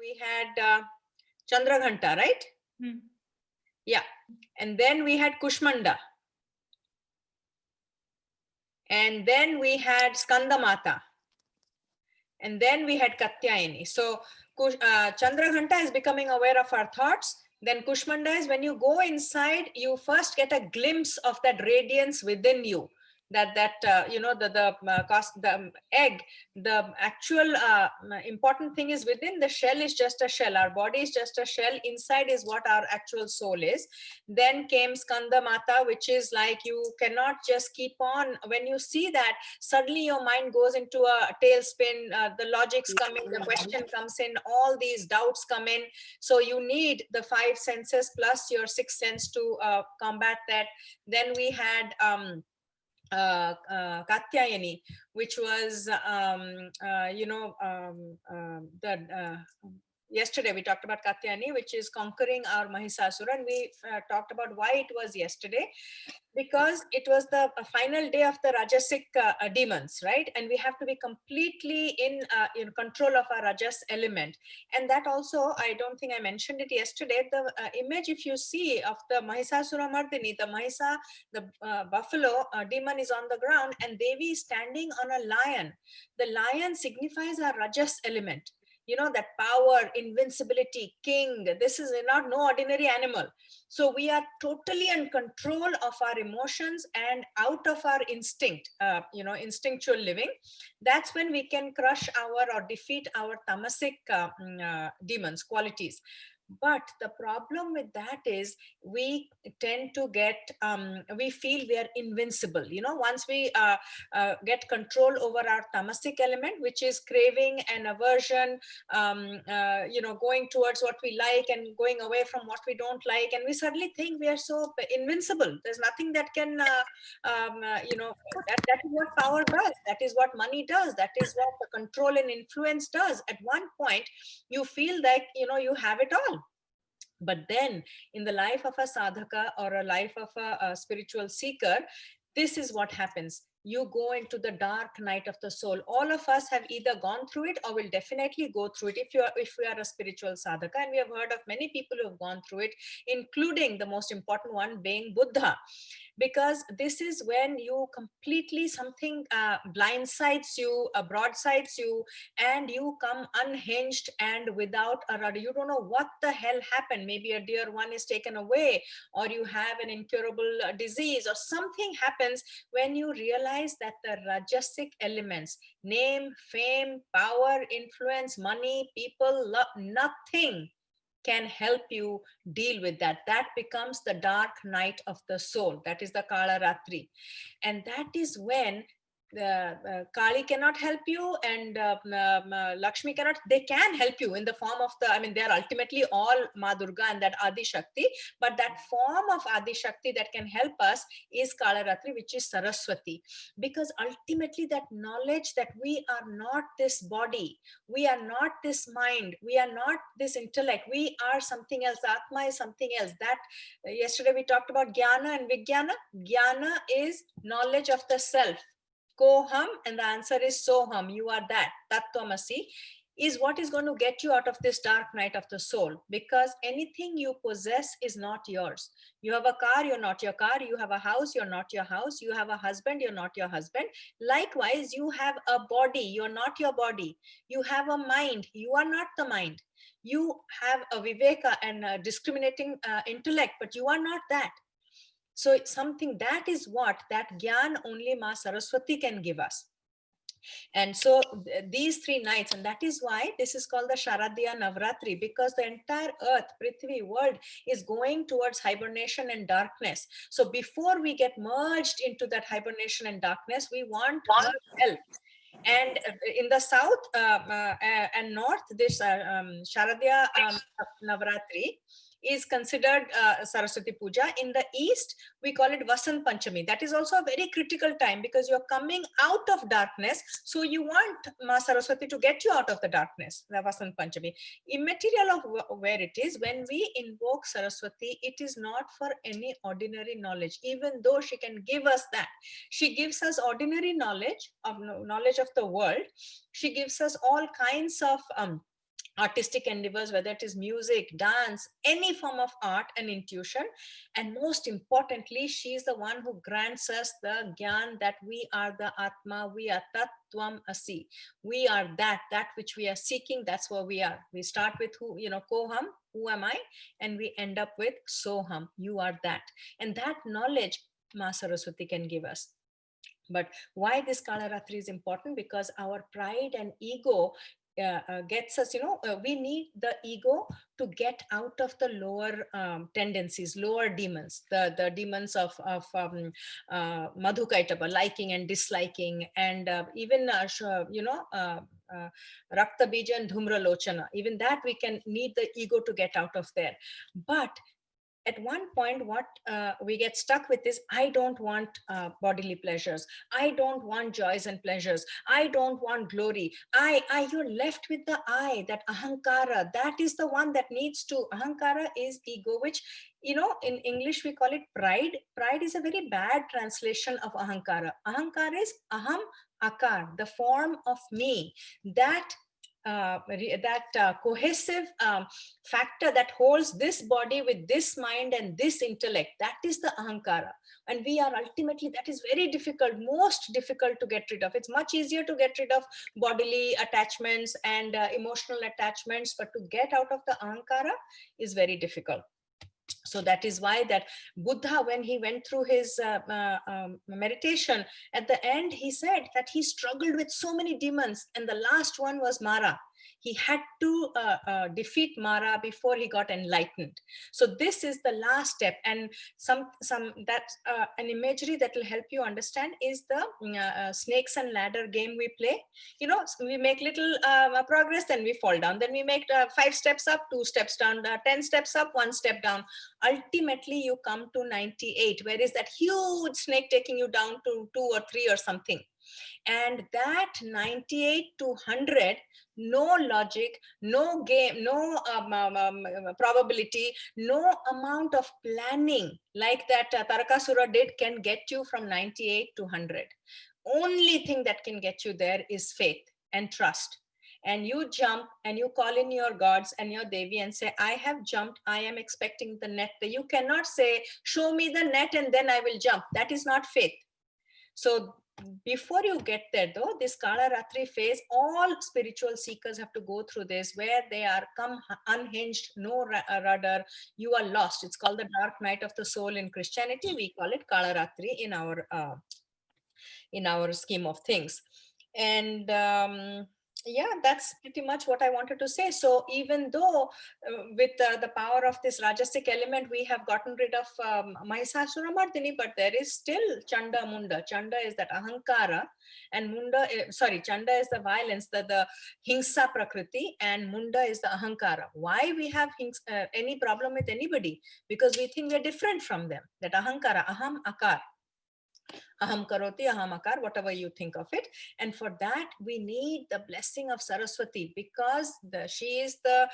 we had Chandraghanta, right? Yeah. And then we had Kushmanda. And then we had Skandamata. And then we had Katyayani. So Chandraghanta is becoming aware of our thoughts. Then Kushmanda is when you go inside, you first get a glimpse of that radiance within you. The egg, the actual important thing is within. The shell is just a shell. Our body is just a shell. Inside is what our actual soul is. Then came Skanda Mata, which is like you cannot just keep on. When you see that, suddenly your mind goes into a tailspin. The logic's coming, the question comes in, all these doubts come in. So you need the five senses plus your sixth sense to combat that. Then we had Katyayani, which was, yesterday we talked about Katyayani, which is conquering our Mahisasura, and we talked about why it was yesterday, because it was the final day of the Rajasic demons, right? And we have to be completely in control of our Rajas element. And that also, I don't think I mentioned it yesterday, the image, if you see, of the Mahisasura Mardini, the buffalo demon is on the ground and Devi is standing on a lion. The lion signifies our Rajas element. You know, that power, invincibility, king. This is not no ordinary animal. So we are totally in control of our emotions and out of our instinct, instinctual living. That's when we can crush or defeat our tamasic demons, qualities. But the problem with that is we tend to get, we feel we are invincible. You know, once we get control over our tamasic element, which is craving and aversion, going towards what we like and going away from what we don't like. And we suddenly think we are so invincible. There's nothing that can, that is what power does. That is what money does. That is what the control and influence does. At one point, you feel like, you have it all. But then in the life of a sadhaka or a life of a spiritual seeker, this is what happens. You go into the dark night of the soul. All of us have either gone through it or will definitely go through it if we are a spiritual sadhaka. And we have heard of many people who have gone through it, including the most important one being Buddha. Because this is when you completely, something blindsides you, broadsides you, and you come unhinged and without a rudder. You don't know what the hell happened. Maybe a dear one is taken away, or you have an incurable disease, or something happens when you realize that the rajasic elements, name, fame, power, influence, money, people, love, nothing can help you deal with that. That becomes the dark night of the soul. That is the Kalaratri. And that is when Kali cannot help you, and Lakshmi cannot. They can help you in the form of they are ultimately all Ma Durga and that Adi Shakti, but that form of Adi Shakti that can help us is Kalaratri, which is Saraswati. Because ultimately that knowledge that we are not this body, we are not this mind, we are not this intellect, we are something else. Atma is something else. That yesterday we talked about Jnana and Vijnana. Jnana is knowledge of the self. Koham, and the answer is Soham. You are that. Tattvamasi is what is going to get you out of this dark night of the soul, because anything you possess is not yours. You have a car, you're not your car. You have a house, you're not your house. You have a husband, you're not your husband. Likewise, you have a body, you're not your body. You have a mind, you are not the mind. You have a viveka and a discriminating intellect, but you are not that. So it's something that is what that Gyan only Ma Saraswati can give us. And so these 3 nights, and that is why this is called the Sharadya Navratri, because the entire earth, Prithvi, world is going towards hibernation and darkness. So before we get merged into that hibernation and darkness, we want her help. And in the south and north, this Sharadya Navratri is considered Saraswati Puja. In the east, we call it Vasant Panchami. That is also a very critical time, because you're coming out of darkness. So you want Ma Saraswati to get you out of the darkness, the Vasant Panchami. Immaterial of where it is, when we invoke Saraswati, it is not for any ordinary knowledge, even though she can give us that. She gives us ordinary knowledge of the world. She gives us all kinds of artistic endeavors, whether it is music, dance, any form of art and intuition. And most importantly, she is the one who grants us the gyan that we are the Atma, we are Tat Tvam Asi. We are that which we are seeking, that's where we are. We start with who, Koham, who am I? And we end up with Soham, you are that. And that knowledge Ma Saraswati can give us. But why this Kalaratri is important? Because our pride and ego gets us, we need the ego to get out of the lower tendencies, lower demons, the demons of Madhukaitaba, liking and disliking, and even, Rakta Bija and Dhumra Lochana, even that we can need the ego to get out of there. But at one point, what we get stuck with is, I don't want bodily pleasures, I don't want joys and pleasures, I don't want glory, you're left with the I, that ahankara. That is the one that needs to, ahankara is ego, which, in English we call it pride. Pride is a very bad translation of ahankara. Ahankara is aham akar, the form of me, that cohesive factor that holds this body with this mind and this intellect. That is the ahankara. And we are ultimately, that is very difficult, most difficult to get rid of. It's much easier to get rid of bodily attachments and emotional attachments, but to get out of the ahankara is very difficult. So that is why that Buddha, when he went through his meditation, at the end he said that he struggled with so many demons, and the last one was Mara. He had to defeat Mara before he got enlightened. So this is the last step. And some that's an imagery that will help you understand is the snakes and ladder game we play. We make little progress, then we fall down, then we make 5 steps up, 2 steps down, 10 steps up, 1 step down. Ultimately you come to 98, where is that huge snake taking you down to 2 or 3 or something. And that 98 to 100, no logic, no game, no probability, no amount of planning like that Tarakasura did can get you from 98 to 100. Only thing that can get you there is faith and trust. And you jump and you call in your gods and your Devi and say, I have jumped, I am expecting the net. You cannot say, show me the net and then I will jump. That is not faith. So before you get there, though, this Kalaratri phase, all spiritual seekers have to go through this, where they are come unhinged, no rudder, you are lost. It's called the dark night of the soul in Christianity. We call it Kalaratri in our scheme of things. And yeah, that's pretty much what I wanted to say. So even though with the power of this Rajasic element, we have gotten rid of Mahishasura Mardini, but there is still Chanda Munda. Chanda is that Ahankara, and Munda, Chanda is the violence, the Hingsa Prakriti, and Munda is the Ahankara. Why we have any problem with anybody? Because we think we're different from them. That Ahankara, Aham Akar. Aham karoti, aham akar, whatever you think of it. And for that, we need the blessing of Saraswati, because she is the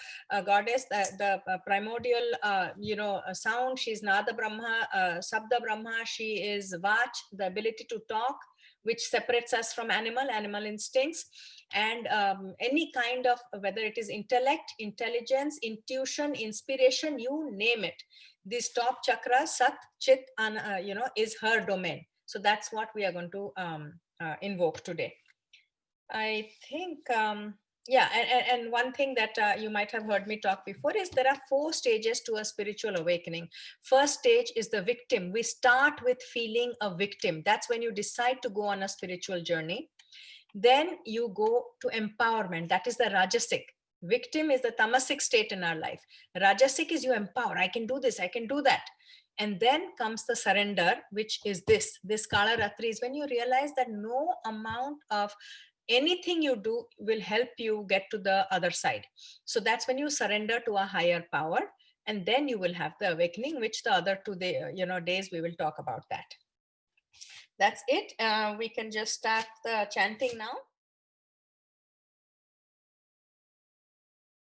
goddess, the primordial, sound. She's Nada Brahma, Sabda Brahma. She is Vach, the ability to talk, which separates us from animal instincts. And any kind of, whether it is intellect, intelligence, intuition, inspiration, you name it. This top chakra, Sat, Chit, is her domain. So that's what we are going to invoke today. I think, yeah, and one thing that you might have heard me talk before is there are 4 stages to a spiritual awakening. First stage is the victim. We start with feeling a victim. That's when you decide to go on a spiritual journey. Then you go to empowerment. That is the Rajasic. Victim is the tamasic state in our life. Rajasic is you empower. I can do this, I can do that. And then comes the surrender, which is this Kalaratri is when you realize that no amount of anything you do will help you get to the other side. So that's when you surrender to a higher power, and then you will have the awakening, which the other 2 days we will talk about that. That's it. We can just start the chanting now.